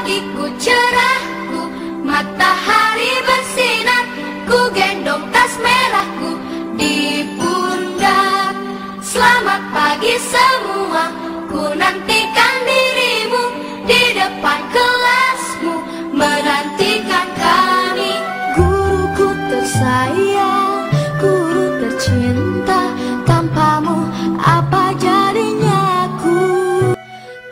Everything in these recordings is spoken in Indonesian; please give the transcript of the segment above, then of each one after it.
pagiku cerahku, matahari bersinar, ku gendong tas merahku di pundak. Selamat pagi semua, ku nantikan dirimu di depan kelasmu, menantikan kami. Guruku tersayang, guru tercinta, tanpamu apa jadinya aku?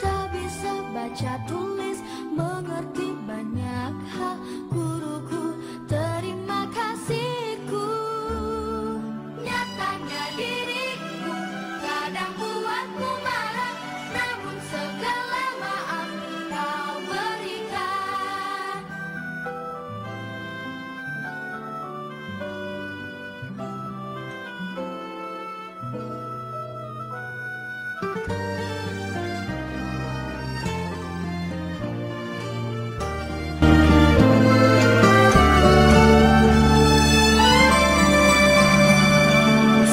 Tak bisa baca tulis, mengerti banyak hal. Guruku, terima kasihku. Nyatanya diriku kadang buatku marah, namun segala maaf kau berikan.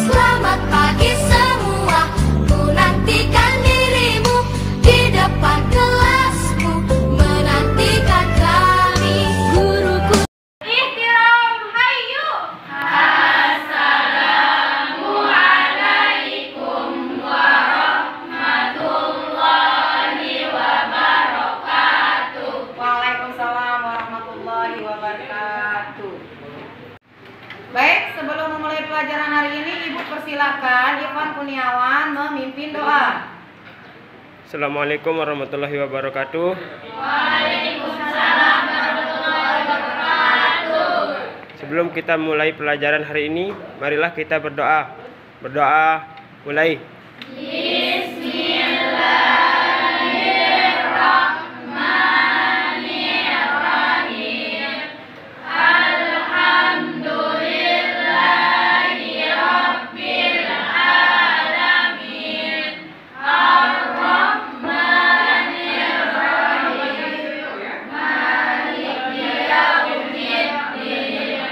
Selamat pagi semua, ku nantikan dirimu di depan kelasmu, menantikan kami. Guruku. Ihtiram, hayu. Assalamualaikum warahmatullahi wabarakatuh. Waalaikumsalam warahmatullahi wabarakatuh. Baik, sebelum memulai pelajaran hari ini, Ibu persilakan Ivan Kurniawan memimpin doa. Assalamualaikum warahmatullahi wabarakatuh. Waalaikumsalam warahmatullahi wabarakatuh. Sebelum kita mulai pelajaran hari ini, marilah kita berdoa. Berdoa, mulai. Bismillahirrahmanirrahim. Alhamdulillahi rabbil alamin. Ar-Rahmanir-Rahim. Maliki yaumiddin.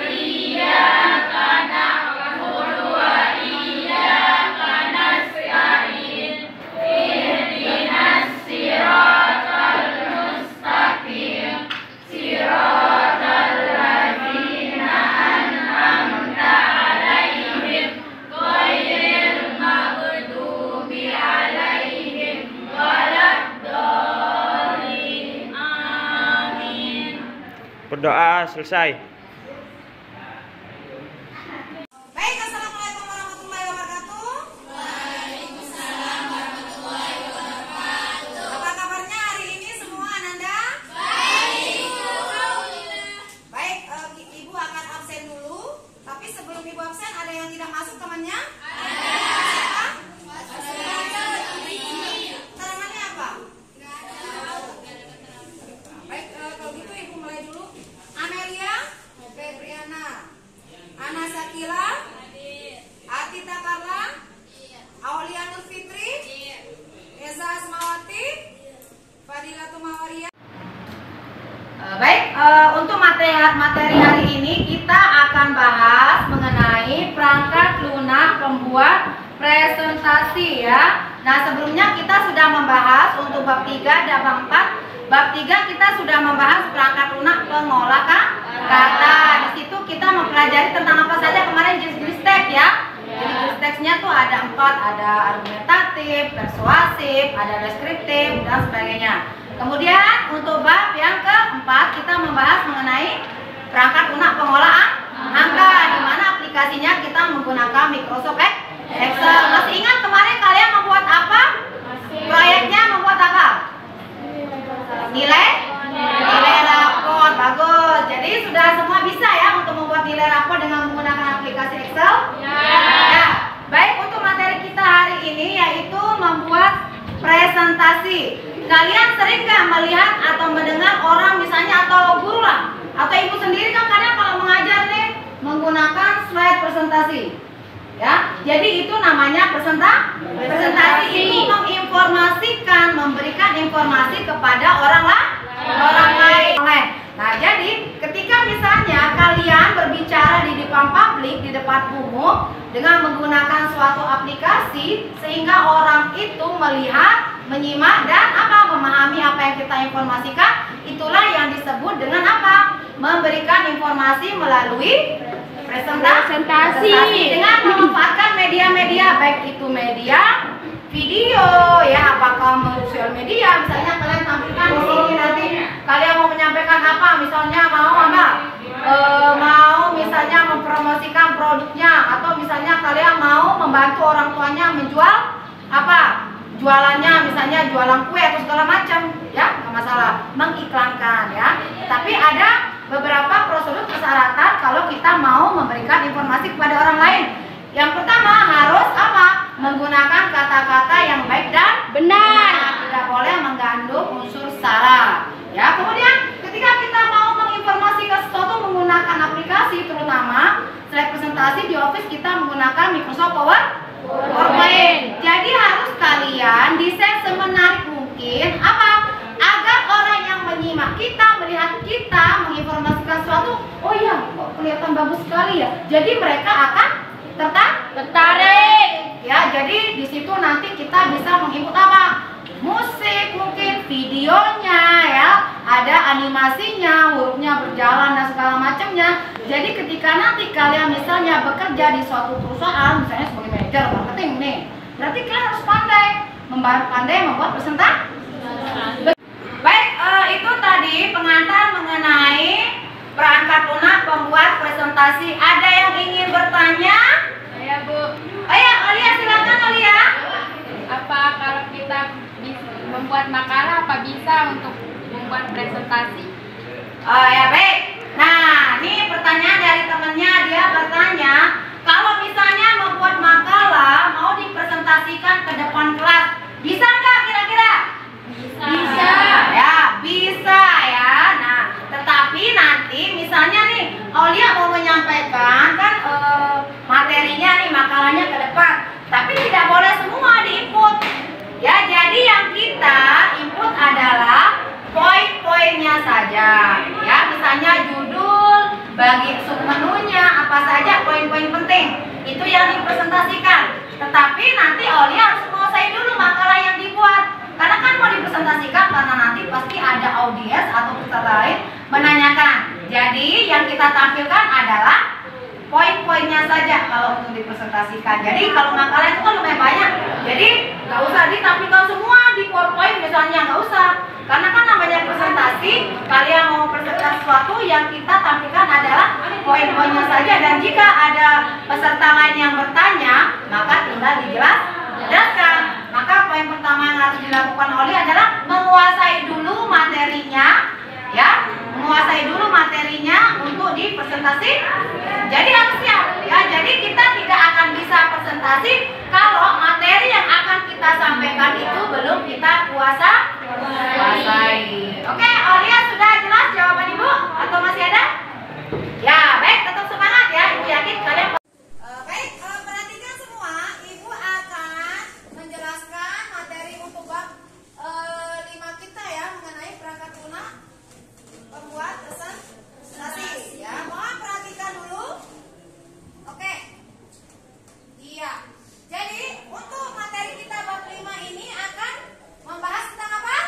Iyyaka na'budu wa iyyaka nasta'in. Ihdinas siratal mustaqim. Siratal ladzina an'amta 'alaihim ghairil maghdubi 'alaihim waladdallin. Amin. Berdoa selesai. Baik, assalamualaikum warahmatullahi wabarakatuh. Waalaikumsalam warahmatullahi wabarakatuh. Apa kabarnya hari ini semua, Ananda? Baik. Baik, Ibu akan absen dulu. Tapi sebelum Ibu absen, ada yang tidak masuk temannya? Ada. Keterangannya apa? Baik, kalau gitu Ibu mulai dulu. Amelia, Febriana, Ana Sakila, Atita Karla, Aulia Nur Fitri, Eza Asmawati, Fadila Tumawaria. Baik, untuk materi hari ini kita akan bahas mengenai perangkat lunak pembuat presentasi ya. Nah, sebelumnya kita sudah membahas untuk bab 3 dan bab 4. Bab 3 kita sudah membahas perangkat lunak pengolah kata. Di situ kita mempelajari tentang apa saja kemarin jenis-jenis teks ya. Jadi jenis teksnya tuh ada 4, ada argumentatif, persuasif, ada deskriptif dan sebagainya. Kemudian untuk bab yang keempat kita membahas mengenai perangkat lunak pengolahan angka, di mana aplikasinya kita menggunakan Microsoft Excel. Masih ingat kemarin kalian membuat apa? Proyeknya membuat apa? Nilai rapor. Bagus. Jadi sudah semua bisa ya untuk membuat nilai rapor dengan menggunakan aplikasi Excel? Ya. Baik, untuk materi kita hari ini yaitu membuat presentasi. Kalian sering nggak melihat atau mendengar orang misalnya atau guru lah atau ibu sendiri kan kadang kalau mengajar nih menggunakan slide presentasi ya. Jadi itu namanya presentasi itu menginformasikan, memberikan informasi kepada orang lain. Nah, jadi ketika misalnya kalian berbicara di depan publik, di depan umum dengan menggunakan suatu aplikasi sehingga orang itu melihat menyimak dan apa? Memahami apa yang kita informasikan. Itulah yang disebut dengan apa? Memberikan informasi melalui presentasi dengan memanfaatkan media-media, baik itu media video ya, apakah sosial media, misalnya kalian tampilkan di sini nanti kalian mau menyampaikan apa, misalnya mau apa, mau misalnya mempromosikan produknya, atau misalnya kalian mau membantu orang tuanya menjual apa, jualannya, misalnya jualan kue atau segala macam ya, nggak masalah, mengiklankan ya. Tapi ada beberapa prosedur persyaratan kalau kita mau memberikan informasi kepada orang lain. Yang pertama harus apa? Menggunakan kata-kata yang baik dan benar. Tidak boleh mengandung unsur sara. Ya, kemudian ketika kita mau menginformasikan sesuatu menggunakan aplikasi, terutama slide presentasi di Office kita menggunakan Microsoft PowerPoint. Jadi harus kalian desain semenarik mungkin apa? Agar orang yang menyimak kita, melihat kita menginformasikan sesuatu, oh iya, kok kelihatan bagus sekali ya. Jadi mereka akan tertarik. Ya, jadi di situ nanti kita bisa menginput apa? Musik, mungkin videonya ya, ada animasinya, hurufnya berjalan dan segala macamnya. Jadi ketika nanti kalian misalnya bekerja di suatu perusahaan, misalnya sebagai manajer marketing nih, berarti kalian harus pandai membuat presentasi. Baik, itu tadi pengantar mengenai perangkat lunak pembuat presentasi. Ada yang ingin bertanya? Saya Bu, Ayo, Olia, silakan Olia. apa kalau kita membuat makalah apa bisa untuk membuat presentasi? Oh ya, baik. Nah, ini pertanyaan dari temannya. Dia bertanya, kalau misalnya membuat makalah mau dipresentasikan ke depan kelas, bisa nggak kira-kira? Bisa. Ya, bisa ya. Nah, tetapi nanti misalnya nih, Aulia mau menyampaikan kan materinya nih, makalahnya ke depan, tapi tidak boleh semua diinput. Ya, jadi yang kita input adalah poin-poinnya saja. Ya, misalnya judul, bagi submenunya, apa saja poin-poin penting. Itu yang dipresentasikan. Tetapi nanti Aulia harus menguasai dulu makalah yang dibuat. Karena kan mau dipresentasikan, karena nanti pasti ada audiens atau peserta lain menanyakan. Jadi yang kita tampilkan adalah poin-poinnya saja kalau untuk dipresentasikan. Jadi kalau makalah itu kan lumayan banyak. Jadi nggak usah ditampilkan semua di PowerPoint misalnya, nggak usah. Karena kan namanya presentasi, kalian mau presentasi sesuatu, yang kita tampilkan adalah poin-poinnya saja. Dan jika ada peserta lain yang bertanya, maka tinggal dijelaskan. Maka poin pertama yang harus dilakukan oleh adalah menguasai dulu materinya, ya, menguasai dulu materinya untuk dipresentasi. Jadi harus siap, ya. Jadi kita tidak akan bisa presentasi kalau materi yang akan kita sampaikan itu belum kita kuasai. Oke, Aulia sudah jelas jawaban Ibu atau masih ada? Ya, baik, tetap semangat ya. Ibu yakin kalian. Baik, perhatikan semua. Ibu akan menjelaskan materi untuk bab 5 kita ya, mengenai perangkat lunak pembuat presentasi. Ya, mohon perhatikan dulu. Oke. Iya. Jadi untuk materi kita bab 5 ini akan membahas tentang apa?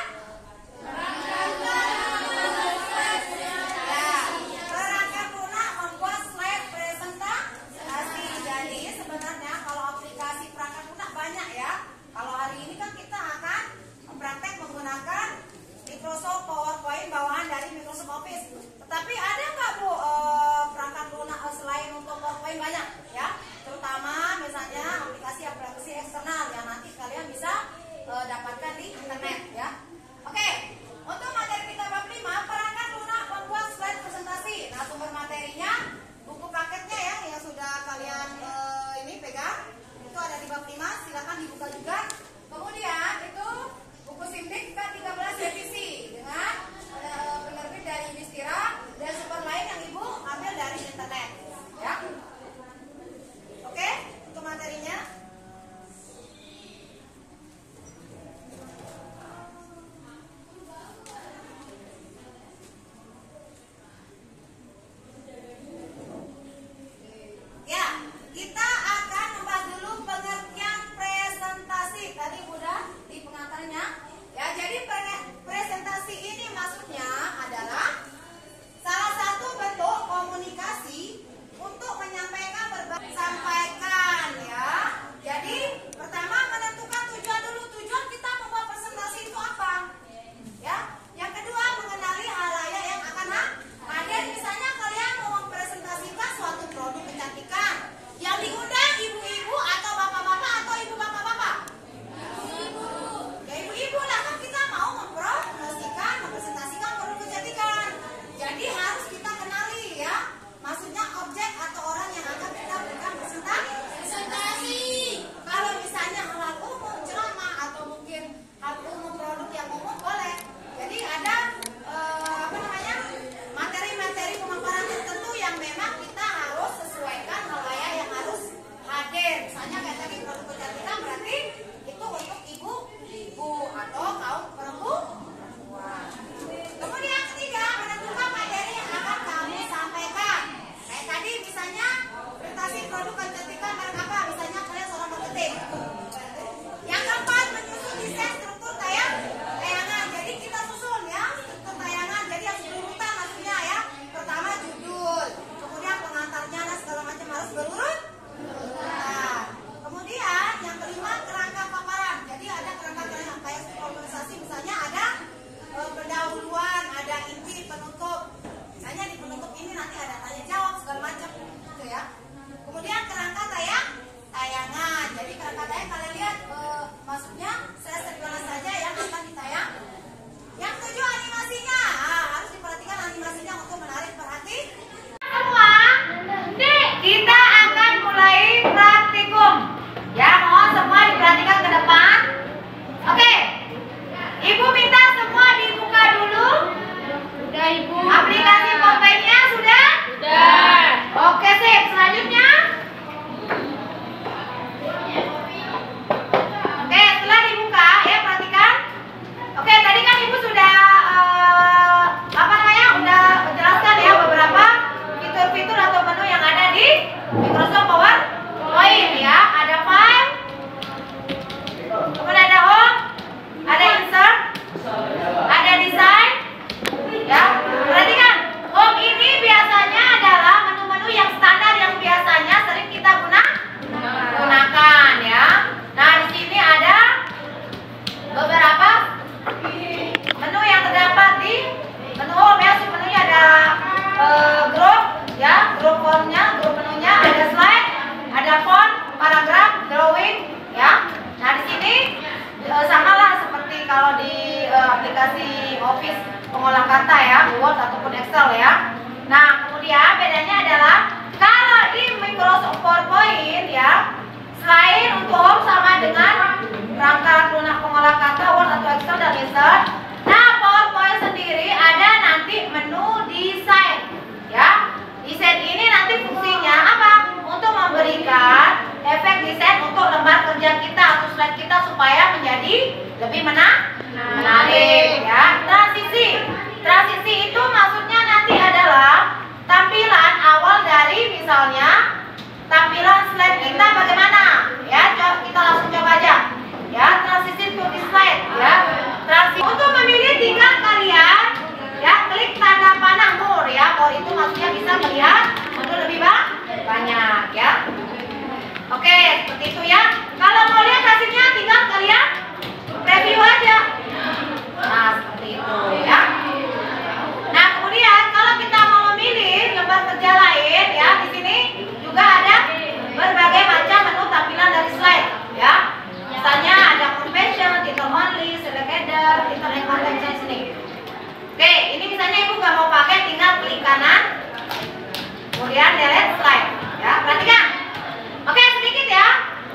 Perangkat lunak membuat slide presentasi. Jadi sebenarnya kalau aplikasi perangkat lunak banyak ya. Kalau hari ini kan kita akan mempraktek menggunakan Microsoft PowerPoint bawahan dari Microsoft Office. Tetapi ada nggak Bu perangkat lunak selain untuk PowerPoint banyak ya? Terutama misalnya aplikasi eksternal yang nanti kalian bisa dapatkan di internet ya. Oke, untuk materi kita bab 5 perangkat lunak membuat slide presentasi. Nah, sumber materinya buku paketnya ya yang sudah kalian ini pegang itu ada di bab 5, silakan dibuka juga. Kemudian itu buku Simdik K13 revisi dengan penerbit dari Yudhistira dan sumber lain yang Ibu ambil dari internet ya. pengolah kata ya, Word ataupun Excel ya. Nah, kemudian bedanya adalah kalau di Microsoft PowerPoint ya, selain untuk home sama dengan perangkat lunak pengolah kata, Word atau Excel dan Insert. Nah, PowerPoint sendiri ada nanti menu desain ya. Desain ini nanti fungsinya apa? Untuk memberikan efek desain untuk lembar kerja kita atau slide kita supaya menjadi lebih menarik ya. Transisi itu maksudnya nanti adalah tampilan awal dari misalnya tampilan slide kita bagaimana ya. Kita langsung coba aja ya, transisi to the slide ya. Transisi untuk memilih tinggal kalian ya klik tanda panah more ya. More itu maksudnya bisa melihat menu lebih banyak ya. Oke, seperti itu ya. Kalau mau lihat hasilnya tinggal kalian review aja. Nah, seperti itu ya. Nah, kemudian kalau kita mau memilih lembar kerja lain ya, di sini juga ada berbagai macam menu tampilan dari slide ya. Misalnya ada confession, title only, select header, title and content di sini. Oke, ini misalnya ibu nggak mau pakai, tinggal klik kanan, kemudian delete slide ya. Perhatikan. Oke, sedikit ya.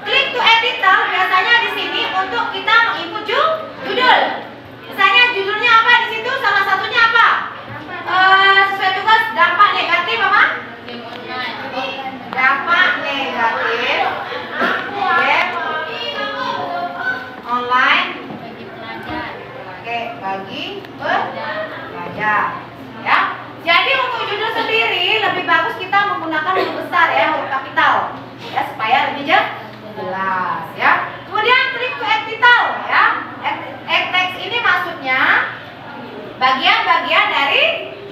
Klik to add title biasanya di sini untuk kita menginput judul. Misalnya judulnya apa di situ? Salah satunya apa? Sesuai tugas dampak negatif apa? Dampak negatif game online. Oke, bagi pelajar ya. Jadi untuk judul sendiri lebih bagus kita menggunakan huruf besar ya, huruf kapital ya, supaya lebih jelas ya. Kemudian klik to add title ya. Add text ini maksudnya bagian-bagian dari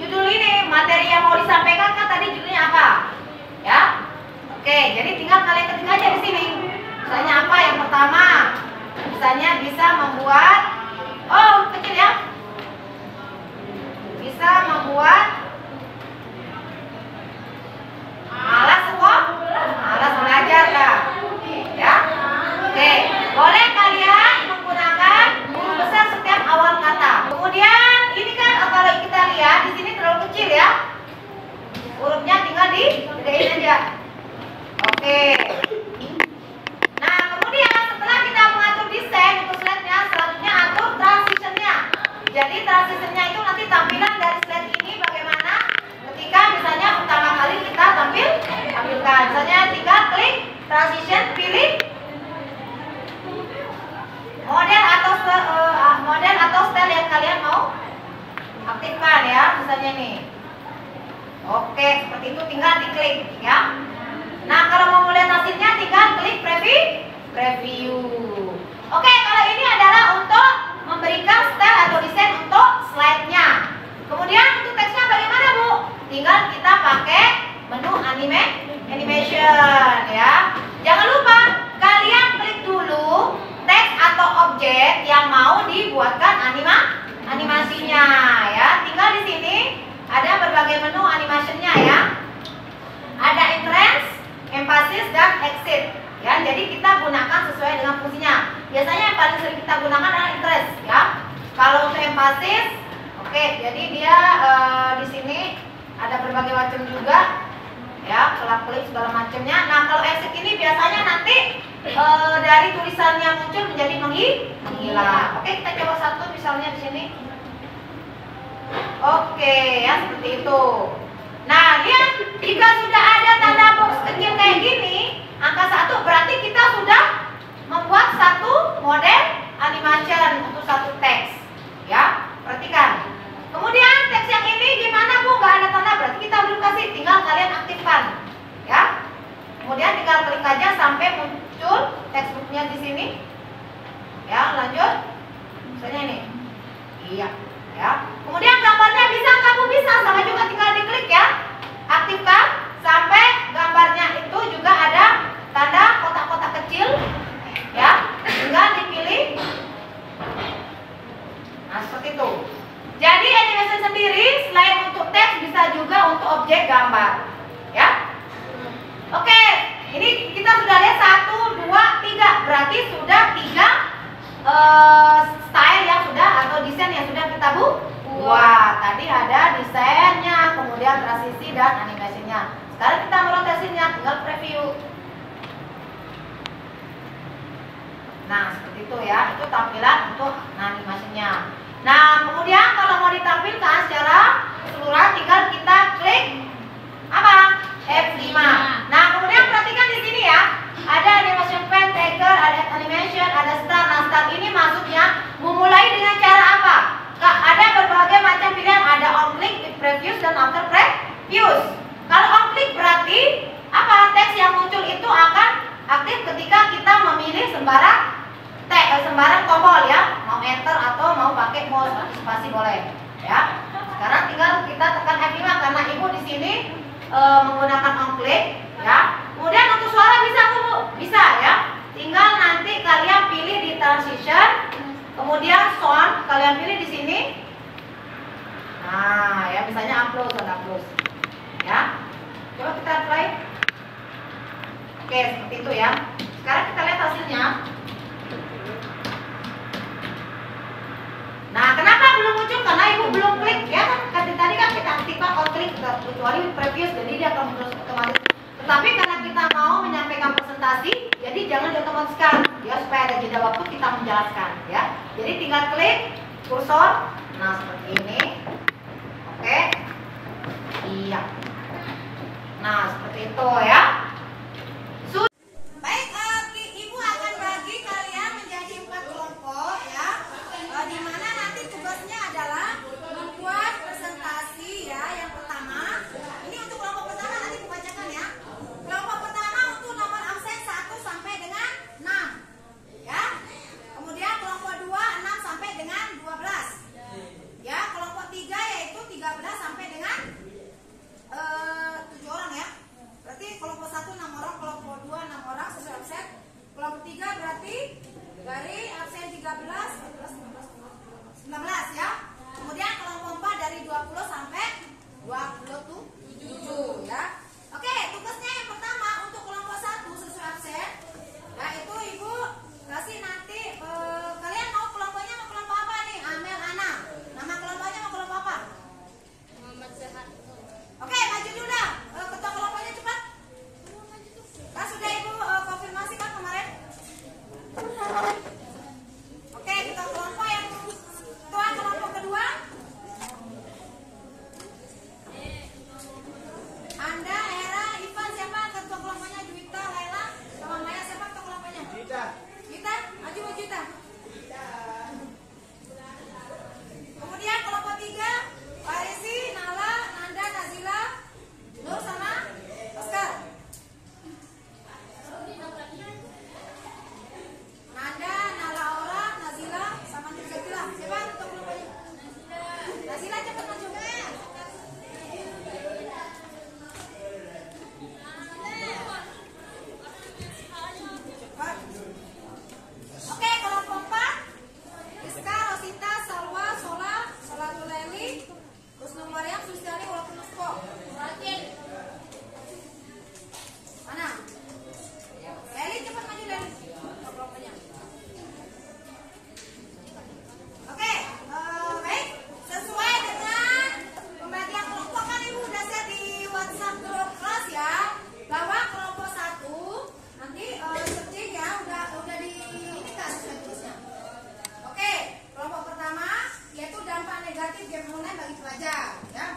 judul ini, materi yang mau disampaikan kan tadi judulnya apa ya. Oke, jadi tinggal kalian ketik aja di sini. Misalnya apa yang pertama? Misalnya bisa membuat kecil ya. Bisa membuat malas belajar kah? Ya. Oke, boleh kalian menggunakan huruf besar setiap awal kata. Kemudian ini kan kalau kita lihat di sini terlalu kecil ya. Hurufnya tinggal digedein aja. Oke. Nah, kemudian setelah kita mengatur desain untuk slide-nya, selanjutnya atur transition-nya. Jadi transition-nya itu nanti tampilan dari slide ini bagaimana ketika misalnya pertama kali kita tampilkan. Misalnya tinggal klik transition, pilih model atau style yang kalian mau aktifkan ya, misalnya nih. Oke, seperti itu tinggal diklik ya. Nah, kalau mau melihat hasilnya tinggal klik preview. Oke, kalau ini adalah untuk memberikan style atau desain untuk slide-nya. Kemudian untuk teksnya bagaimana, Bu? Tinggal kita pakai menu animation ya. Jangan lupa kalian klik dulu teks atau objek yang mau dibuatkan animasinya ya. Tinggal di sini ada berbagai menu animasinya ya. Ada entrance, emphasis dan exit ya. Jadi kita gunakan sesuai dengan fungsinya. Biasanya yang paling sering kita gunakan adalah entrance ya. Kalau untuk emphasis, oke, jadi dia di sini ada berbagai macam juga ya, kelap-kelip segala macamnya. Nah, kalau exit ini biasanya nanti dari tulisannya muncul menjadi menghilang. Oke, kita coba satu misalnya di sini. Oke, ya seperti itu. Nah, lihat jika sudah ada tanda box kecil kayak gini, angka 1 berarti kita sudah membuat satu model animation untuk satu teks. Ya, perhatikan. Kemudian teks yang ini gimana, Bu? Nggak ada tanda, berarti kita belum kasih, tinggal kalian aktifkan. Ya. Kemudian tinggal klik aja sampai muncul textbooknya di sini. Ya, lanjut. Misalnya ini. Iya, ya. Kemudian gambarnya bisa nggak, Bu? Bisa, sama juga tinggal diklik ya. Aktifkan sampai gambarnya itu juga ada tanda kotak-kotak kecil. Ya, tinggal dipilih. Nah, seperti itu. Jadi animation sendiri selain untuk teks bisa juga untuk objek gambar. Ya. Oke, ini kita sudah lihat 1, 2, 3. Berarti sudah 3 style yang sudah atau desain yang sudah kita Dua. Tadi ada desainnya, kemudian transisi dan animasinya. Sekarang kita merotasinya, tinggal preview. Nah, seperti itu ya. Itu tampilan untuk animasinya. Nah, kemudian kalau mau ditampilkan secara keseluruhan, tinggal kita klik apa? F5. Nah, kemudian perhatikan di sini ya. Ada animation pen, trigger, ada animation, ada start. Nah, start ini maksudnya memulai dengan cara apa? Ada berbagai macam pilihan. Ada on click, with previous, dan after previous. Kalau on click berarti apa? Teks yang muncul itu akan aktif ketika kita memilih sembarang tombol ya. Mau enter atau mau pakai mouse spasi boleh ya. Sekarang tinggal kita tekan F5 karena ibu di sini menggunakan on click ya. Kemudian untuk suara bisa Bu? Bisa ya. Tinggal nanti kalian pilih di transition, kemudian sound kalian pilih di sini. Nah, ya misalnya upload ya. Coba kita play. Oke, seperti itu ya. Sekarang kita lihat hasilnya. Nah, kenapa belum muncul? Karena ibu belum klik ya kan? Tadi kan kita aktifkan on click kecuali previous, jadi dia akan muncul otomatis. Tetapi karena kita mau menyampaikan presentasi, jadi jangan diotomatiskan ya, supaya ada jeda waktu kita menjelaskan ya. Jadi tinggal klik kursor. Nah, seperti ini. Oke. Iya. Nah, seperti itu ya. Baik, ibu akan bagi kalian menjadi 4 kelompok ya. Di mana nanti tugasnya adalah membuat presentasi ya. Yang pertama, ini untuk kelompok pertama nanti ibu bacakan ya. Kelompok pertama untuk nomor absen 1 sampai dengan 6 ya. Kemudian kelompok 2 6 sampai dengan 12 ya. Kelompok 3 yaitu 13 sampai dengan 7 orang ya. Berarti kelompok 1 6 orang, kelompok 2 6 orang sesuai absen. Kelompok 3 berarti dari absen 13 19 ya. Kemudian kelompok 4 dari 20 sampai 27 ya. Oke, tugasnya yang pertama untuk kelompok 1 sesuai absen, yaitu ibu kasih nanti kalian mau kelompoknya mau kelompok apa nih? Amel, Ana. Nama kelompoknya mau kelompok apa? Muhammad Sehat. Oke, maju dulu dah. Ketua kelompoknya cepat. Kan sudah ibu konfirmasi kan kemarin? Oke, ketua kelompok yang ketua kelompok kedua. Anda, Hera, Ivan, siapa ketua kelompoknya? Juwita, Laila, sama Maya, siapa ketua kelompoknya? Juwita. Juwita, maju Juwita. Kemudian kelompok 3, Farisi, Nala, Nanda, Nazila, Nur sama Oscar. Nanda, Nala, Aura, Nazila, sama Nurjatila. Siapa ketua kelompoknya? Nazila, cepat maju. Cepat. Oke, kelompok 4, Rizka, Rosita, Salwa, Sola, Solatuleli, Husnul Maryam, Sustiani, walaupun Nusko. Mana? Leli, cepat maju Leli. Kelompoknya. Oke, baik. Sesuai dengan pembagian kelompok kan ibu udah share di WhatsApp grup kelas ya, bahwa kelompok 1 nanti seperti ya udah di ini kan tulisnya. Oke, kelompok pertama yaitu dampak negatif game online bagi pelajar ya.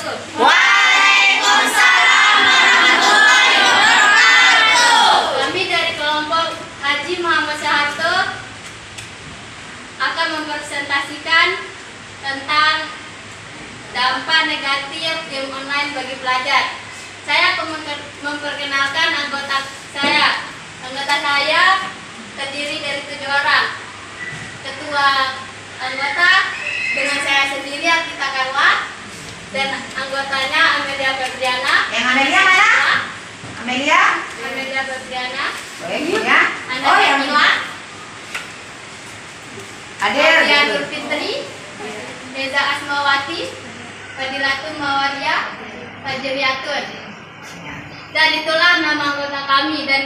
wabarakatuh. Waalaikumsalam warahmatullahi wabarakatuh. Kami dari kelompok Haji Muhammad Soeharto akan mempresentasikan tentang dampak negatif game online bagi pelajar. Saya akan memperkenalkan anggota saya. Anggota saya terdiri dari 7 orang. Ketua anggota dengan saya sendiri Atita Karla, dan anggotanya Amelia Febriana. Yang Amelia mana? Amelia Febriana. ya. Oh, yang Mila. Hadir. Nur Fitri, Reza Asmawati, Fadilatun Mawaria, Fajriatun. Dan itulah nama anggota kami, dan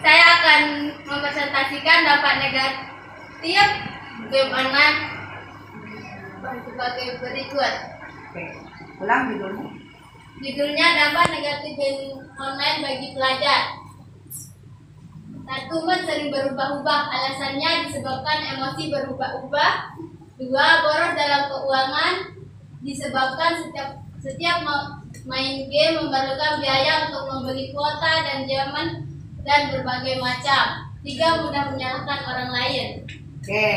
saya akan mempresentasikan dampak negatif game online sebagai berikut. Oke, ulang judulnya. Judulnya dampak negatif game online bagi pelajar. 1. Sering berubah-ubah, alasannya disebabkan emosi berubah-ubah. 2. Boros dalam keuangan, disebabkan setiap main game memerlukan biaya untuk membeli kuota dan zaman dan berbagai macam. 3. Mudah menyalahkan orang lain. Oke.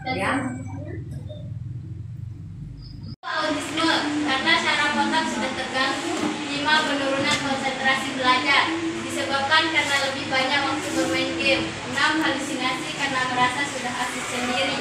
Dan Ya. autisme, karena saraf otak sudah terganggu. 5. Penurunan konsentrasi belajar, disebabkan karena lebih banyak waktu bermain game. 6. Halusinasi, karena merasa sudah asik sendiri.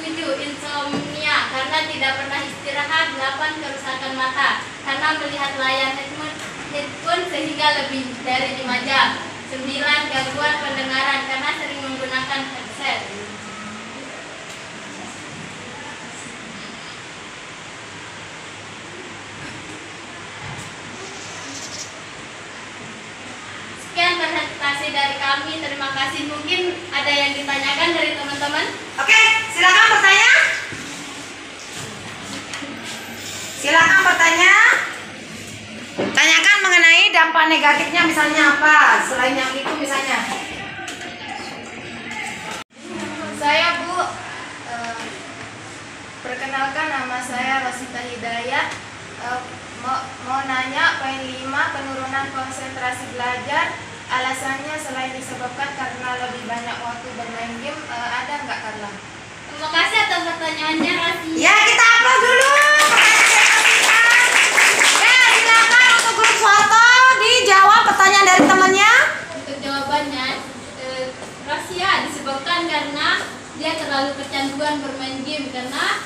7. Insomnia, karena tidak pernah istirahat. 8. Kerusakan mata, karena melihat layar headphone sehingga lebih dari 5 jam. 9. Gangguan pendengaran, karena sering menggunakan headset. Sekian presentasi dari kami. Terima kasih. Mungkin ada yang ditanyakan dari teman-teman? Oke, silakan bertanya. Silakan bertanya. Tanyakan mengenai dampak negatifnya, misalnya apa? Selain yang itu misalnya. Saya Bu, perkenalkan nama saya Rosita Hidayat. Mau nanya poin 5, penurunan konsentrasi belajar. Alasannya selain disebabkan karena lebih banyak waktu bermain game, ada nggak Carla? Terima kasih atas pertanyaannya, Rasi. Ya, kita upload dulu. Ya, silakan untuk grup foto dijawab pertanyaan dari temannya. Untuk jawabannya, Rasia disebabkan karena dia terlalu kecanduan bermain game, karena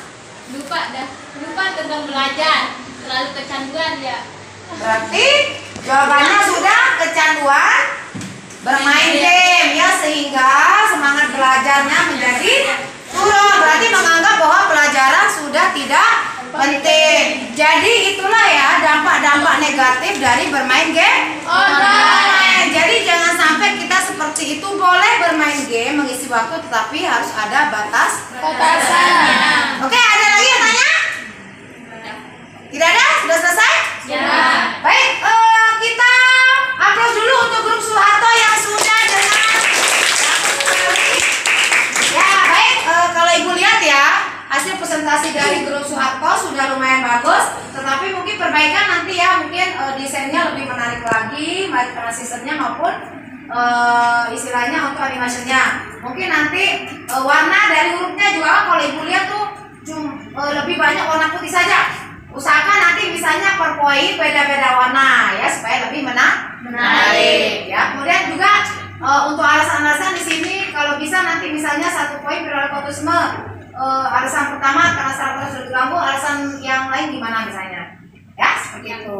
lupa tentang belajar, terlalu kecanduan dia. Berarti jawabannya sudah kecanduan bermain game ya, sehingga semangat belajarnya menjadi turun. Berarti menganggap bahwa pelajaran sudah tidak penting. Jadi itulah ya dampak-dampak negatif dari bermain game online. Jadi jangan sampai kita seperti itu. Boleh bermain game, mengisi waktu, tetapi harus ada batasannya. Oke, ada lagi yang tanya? Tidak ada? Sudah selesai? Ya. Baik, kita upload dulu untuk grup Soeharto yang sudah dengan ya. Baik, kalau Ibu lihat ya, hasil presentasi dari grup Soeharto sudah lumayan bagus. Tetapi mungkin perbaikan nanti ya, mungkin desainnya lebih menarik lagi, baik transisinya maupun istilahnya untuk animasinya. Mungkin nanti warna dari hurufnya juga, kalau Ibu lihat tuh lebih banyak warna putih saja. Usahakan nanti misalnya per poin beda-beda warna ya, supaya lebih menarik ya. Kemudian juga untuk alasan-alasan di sini kalau bisa nanti misalnya 1 poin perilaku autisme, alasan pertama karena saraf sudah terganggu, alasan yang lain gimana misalnya ya, seperti itu.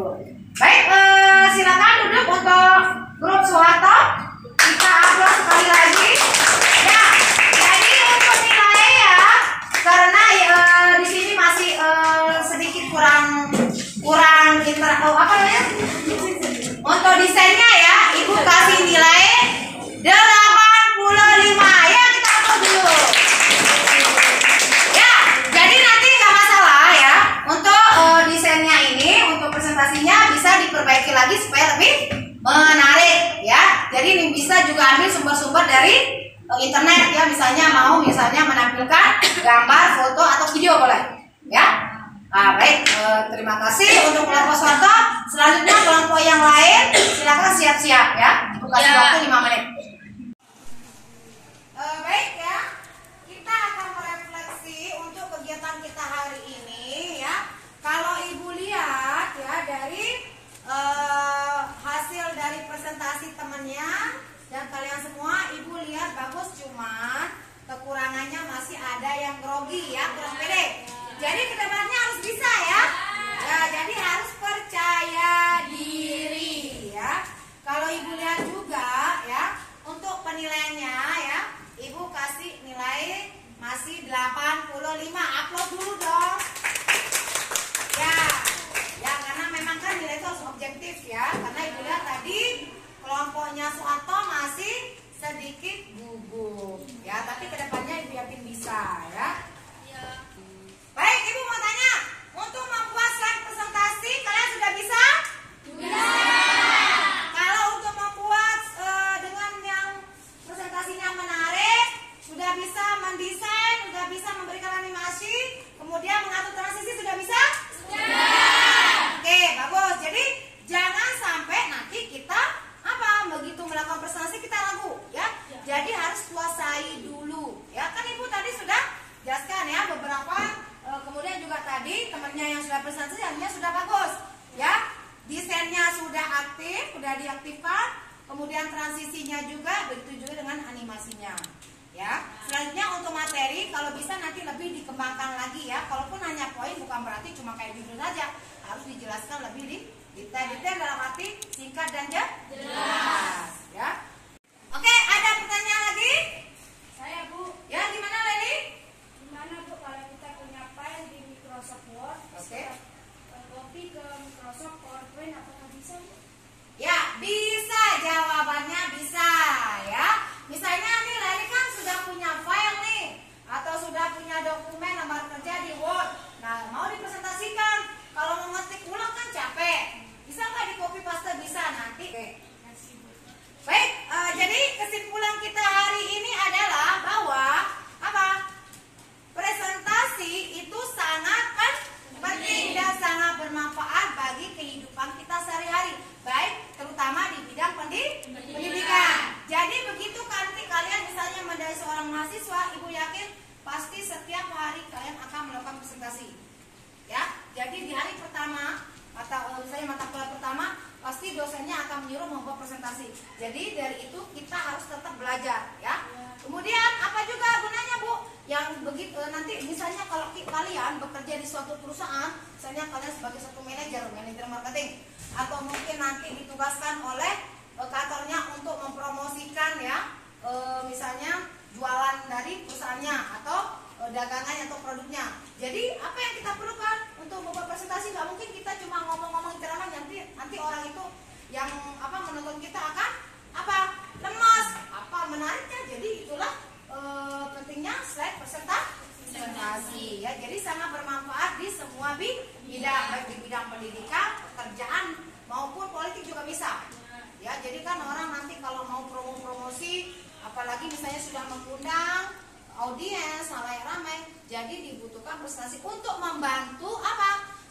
Baik, silakan duduk untuk grup Soeharto. Kita upload sekali lagi ya. Jadi untuk nilai ya, karena di sini masih sedikit kurang apa namanya, untuk desainnya ya, Ibu kasih nilai 85 ya. Kita upload dulu ya. Jadi nanti nggak masalah ya, untuk desainnya ini, untuk presentasinya bisa diperbaiki lagi supaya lebih menarik ya. Jadi ini bisa juga ambil sumber-sumber dari internet ya, misalnya mau menampilkan gambar, foto atau video boleh ya. Baik, terima kasih untuk kelompok Soto. Selanjutnya kelompok yang lain silakan siap-siap ya. Ibu kasih waktu 5 menit. Baik ya, kita akan merefleksi untuk kegiatan kita hari ini ya. Kalau ibu lihat ya dari hasil dari presentasi temannya dan kalian semua, ibu lihat bagus, cuman kekurangannya masih ada yang grogi ya, kurang pede. Jadi kedepannya harus bisa ya. Ya, jadi harus percaya diri ya. Kalau ibu lihat juga ya, untuk penilaiannya ya, ibu kasih nilai masih 85. Upload dulu dong. Ya karena memang kan nilai itu harus objektif ya. Karena ibu lihat tadi kelompoknya Soeharto masih sedikit gugup ya, tapi kedepannya ibu yakin bisa ya. Baik, ibu mau tanya, untuk membuat slide presentasi kalian sudah bisa? Sudah. Kalau untuk membuat dengan yang presentasinya menarik, sudah bisa mendesain, sudah bisa memberikan animasi, kemudian mengatur transisi, sudah bisa? Sudah. Oke, bagus. Jadi jangan sampai nanti kita begitu melakukan presentasi kita ragu ya. Jadi harus kuasai dulu ya. Kan ibu tadi sudah jelaskan ya beberapa. Kemudian juga tadi temannya yang sudah presentasi hanya sudah bagus ya, desainnya sudah aktif, sudah diaktifkan, kemudian transisinya juga, begitu juga dengan animasinya ya. Selanjutnya untuk materi kalau bisa nanti lebih dikembangkan lagi ya. Kalaupun hanya poin bukan berarti cuma kayak judul saja, harus dijelaskan lebih detail dalam arti singkat dan jelas ya. Oke, ada pertanyaan lagi? Saya Bu, Ya, gimana Leli? gimana Bu kalau kita punya file di Microsoft Word, Oke. copy ke Microsoft PowerPoint, apakah bisa Bu? Ya, bisa, jawabannya bisa ya. Misalnya nih Leli kan sudah punya file nih, atau sudah punya dokumen lembar kerja di Word. Nah, mau dipresentasikan, kalau mau ngetik ulang kan capek. Bisa nggak di copy paste? Bisa nanti. Oke. Baik, jadi kesimpulan kita hari ini adalah bahwa presentasi itu sangat penting dan sangat bermanfaat bagi kehidupan kita sehari-hari, baik terutama di bidang pendidikan. Jadi begitu nanti kalian misalnya menjadi seorang mahasiswa, ibu yakin pasti setiap hari kalian akan melakukan presentasi. Ya, jadi di hari pertama misalnya mata kuliah pertama pasti dosennya akan menyuruh membuat presentasi. Jadi dari itu kita harus tetap belajar ya. Kemudian apa juga gunanya Bu? Yang begitu nanti misalnya kalau kalian bekerja di suatu perusahaan, misalnya kalian sebagai satu manajer marketing, atau mungkin nanti ditugaskan oleh kantornya untuk mempromosikan ya, misalnya jualan dari perusahaannya atau dagangannya atau produknya. Jadi apa yang kita perlukan untuk membuat presentasi? Nggak mungkin kita cuma ngomong-ngomong ceramah, nanti orang itu yang menonton kita akan lemas, menariknya. Jadi itulah pentingnya slide presentasi ya. Jadi sangat bermanfaat di semua bidang, baik di bidang pendidikan, pekerjaan maupun politik juga bisa ya. Jadi kan orang nanti kalau mau promosi, apalagi misalnya sudah mengundang audiens ramai, jadi dibutuhkan presentasi untuk membantu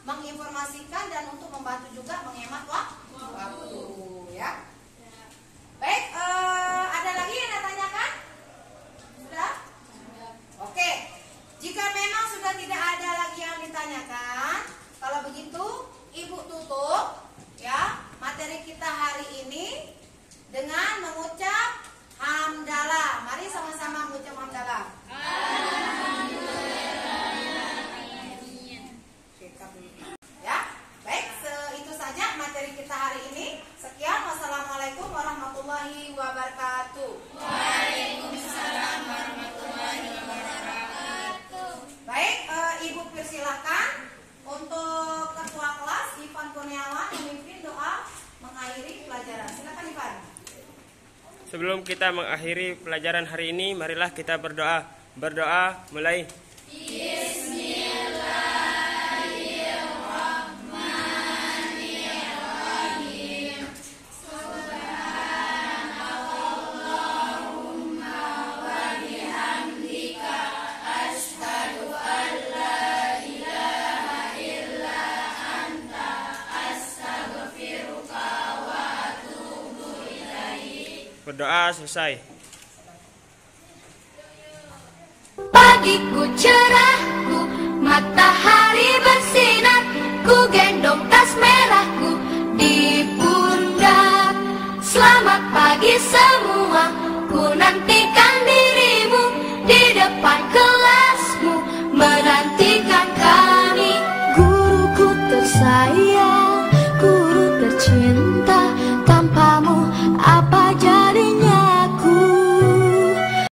menginformasikan dan untuk membantu juga menghemat waktu ya. Baik, ada lagi yang ditanyakan? Sudah? Oke. Jika memang sudah tidak ada lagi yang ditanyakan, kalau begitu ibu tutup ya materi kita hari ini dengan mengucap hamdalah. Mari sama-sama mengucap hamdalah. Ya, baik, itu saja materi kita hari ini. Sekian, wassalamualaikum warahmatullahi wabarakatuh. Waalaikumsalam warahmatullahi wabarakatuh. Baik, Ibu persilahkan untuk ketua kelas Ivan Kurniawan memimpin doa mengakhiri pelajaran. Silakan Ivan. Sebelum kita mengakhiri pelajaran hari ini, marilah kita berdoa. Berdoa mulai. Bismillahirrahmanirrahim. Subhanallahumma wa Berdoa selesai. Pagiku cerah, matahari bersinar, ku gendong tas merahku di pundak. Selamat pagi semua, ku nantikan